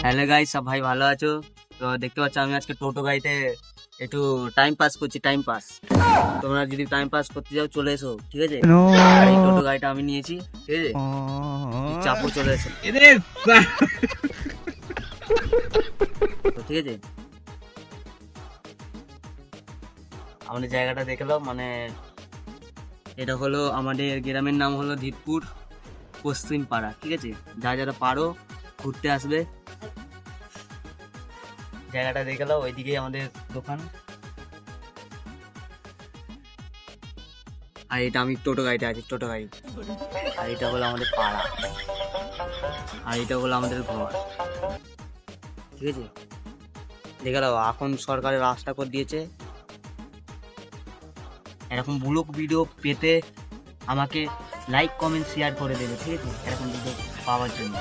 Hello guys, সব ভাই ভালো আছো? তো দেখতে পাচ্ছ আমি আজকে টোটো গাড়িতে একটু টাইম পাস করছি। টাইম পাস, তোমরা যদি টাইম পাস করতে যাও চলে এসো, ঠিক আছে? আর এই টোটো গাড়িটা আমি নিয়েছি, ঠিক আছে? চাপও চলে এসো, তো ঠিক আছে। আমাদের জায়গাটা দেখলাম, মানে এটা হলো আমাদের গ্রামের নাম হলো ধিতপুর পশ্চিম পাড়া, ঠিক আছে? যারা পারো ঘুরতে আসবে, জায়গাটা দেখলাম। ওইদিকেই আমাদের দোকান। আর এটা আমি টোটো গাড়িতে আছি, টোটো গাড়ি। আর এটা হলো আমাদের পাড়া, আর এটা হলো আমাদের ঘর, ঠিক আছে? দেখে নাও, এখন সরকারের রাস্তা করে দিয়েছে। এরকম ব্লগ ভিডিও পেতে আমাকে লাইক কমেন্ট শেয়ার করে দেবে, ঠিক আছে? এরকম ভিডিও পাওয়ার জন্য।